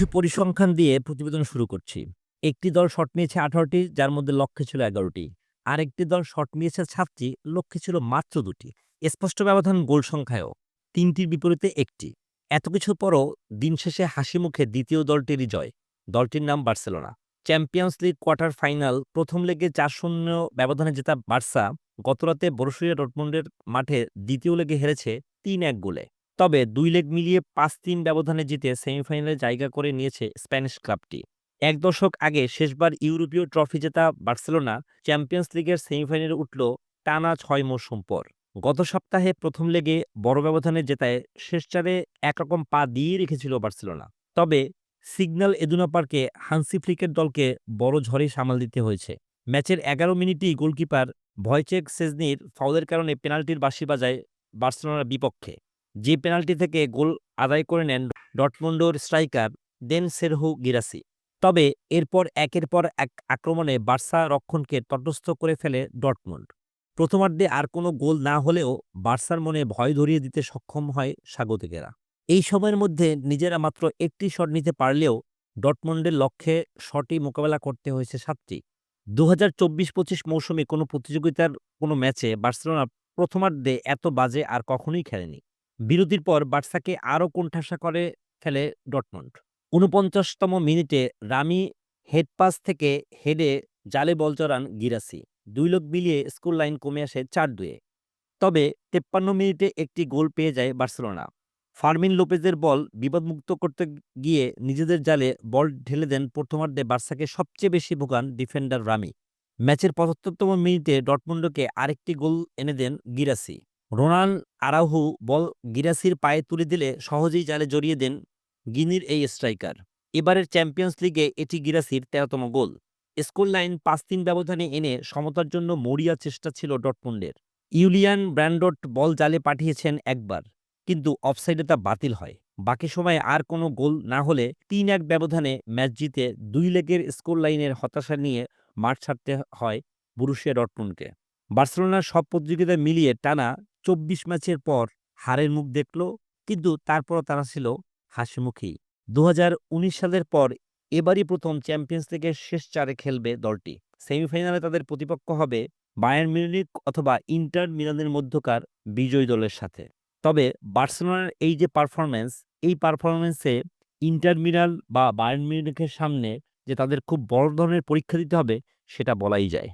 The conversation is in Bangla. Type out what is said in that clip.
কিছু পরিসংখ্যান দিয়ে প্রতিবেদন শুরু করছি। একটি দল শট নিয়েছে ১৮টি, যার মধ্যে লক্ষ্যে ছিল ১১টি। আরেকটি দল শট নিয়েছে ৭টি, লক্ষ্যে ছিল মাত্র ২টি। স্পষ্ট ব্যবধান গোল সংখ্যায়ও, ৩টির বিপরীতে ১টি। এত কিছুর পরও দিন শেষে হাসিমুখে দ্বিতীয় দলটিরই জয়। দলটির নাম Barcelona. Champions league quarter final প্রথম লেগে ৪-০ ব্যবধানে জেতা বার্সা গতরাতে বরুসিয়া ডর্টমুন্ডের মাঠে দ্বিতীয় লেগে হেরেছে ৩-১ গোলে। তবে ২ লেগ মিলিয়ে ৫-৩ ব্যবধানে জিতে সেমিফাইনালে জায়গা করে নিয়েছে স্প্যানিশ ক্লাবটি। এক দশক আগে শেষবার ইউরোপীয় ট্রফি জেতা বার্সেলোনা চ্যাম্পিয়নস লিগের সেমিফাইনালে উঠল টানা ৬ মৌসুম পর। গত সপ্তাহে প্রথম লেগে বড় ব্যবধানে জেতায় শেষ চারে একরকম পা দিয়ে রেখেছিল বার্সেলোনা। তবে সিগন্যাল ইদুনা পার্কে হান্সি ফ্লিকের দলকে বড় ঝড়েই সামাল দিতে হয়েছে। ম্যাচের ১১ মিনিটেই গোলকিপার ভয়চেক সেজনির ফাউলের কারণে পেনাল্টির বাঁশি বাজায় বার্সেলোনার বিপক্ষে। যে পেনাল্টি থেকে গোল আদায় করে নেন ডর্টমুন্ডের স্ট্রাইকার দেন সেরহু গিরাসি। তবে এরপর একের পর এক আক্রমণে বার্সা রক্ষণকে তটস্থ করে ফেলে ডর্টমুন্ড। প্রথমার্ধে আর কোনো গোল না হলেও বার্সার মনে ভয় ধরিয়ে দিতে সক্ষম হয় স্বাগতিকেরা। এই সময়ের মধ্যে নিজেরা মাত্র একটি শট নিতে পারলেও ডর্টমুন্ডের লক্ষ্যে শটই মোকাবেলা করতে হয়েছে ৭টি। ২০২৪-২৫ মৌসুমে কোনো প্রতিযোগিতার কোনো ম্যাচে বার্সেলোনা প্রথমার্ধে এত বাজে আর কখনোই খেলেনি। বিরতির পর বার্সাকে আরও কোণঠাসা করে ফেলে ডর্টমুন্ড। ৪৯তম মিনিটে রামি হেডপাস থেকে হেডে জালে বল চড়ান গিরাসি। ২ লোক মিলিয়ে স্কোর লাইন কমে আসে ৪-২-এ। তবে ৫৩ মিনিটে একটি গোল পেয়ে যায় বার্সেলোনা। ফার্মিন লোপেজের বল বিপদমুক্ত করতে গিয়ে নিজেদের জালে বল ঢেলে দেন প্রথমার্ধে বার্সাকে সবচেয়ে বেশি ভোগান ডিফেন্ডার রামি। ম্যাচের ৭৫তম মিনিটে ডর্টমুন্ডকে আরেকটি গোল এনে দেন গিরাসি। রোনান আরাউহো বল গিরাসির পায়ে তুলে দিলে সহজেই জালে জড়িয়ে দেন গিনির এই স্ট্রাইকার। এবারের চ্যাম্পিয়ন্স লিগে এটি গিরাসির ১৩তম গোল। স্কোর লাইন ৫-৩ ব্যবধানে এনে সমতার জন্য মরিয়া চেষ্টা ছিল ডর্টমুন্ডের। ইউলিয়ান ব্র্যান্ডট বল জালে পাঠিয়েছেন একবার, কিন্তু অফসাইডে তা বাতিল হয়। বাকি সময়ে আর কোনো গোল না হলে ৩-১ ব্যবধানে ম্যাচ জিতে ২ লেগের স্কোর লাইনের হতাশা নিয়ে মাঠ ছাড়তে হয় বরুসিয়া ডর্টমুন্ডকে। বার্সেলোনার সব প্রতিযোগিতা মিলিয়ে টানা ২৪ ম্যাচের পর হারের মুখ দেখল, কিন্তু তারপরও তারা ছিল হাসিমুখী। ২০১৯ সালের পর এবারই প্রথম চ্যাম্পিয়ন্স লিগের শেষ চারে খেলবে দলটি। সেমিফাইনালে তাদের প্রতিপক্ষ হবে বায়ার্ন মিউনিখ অথবা ইন্টার মিলানের মধ্যকার বিজয়ী দলের সাথে। তবে বার্সেলোনার এই যে পারফরম্যান্স, এই পারফরম্যান্সে ইন্টার মিলান বা বায়ার্ন মিউনিখের সামনে যে তাদের খুব বড় ধরনের পরীক্ষা দিতে হবে, সেটা বলাই যায়।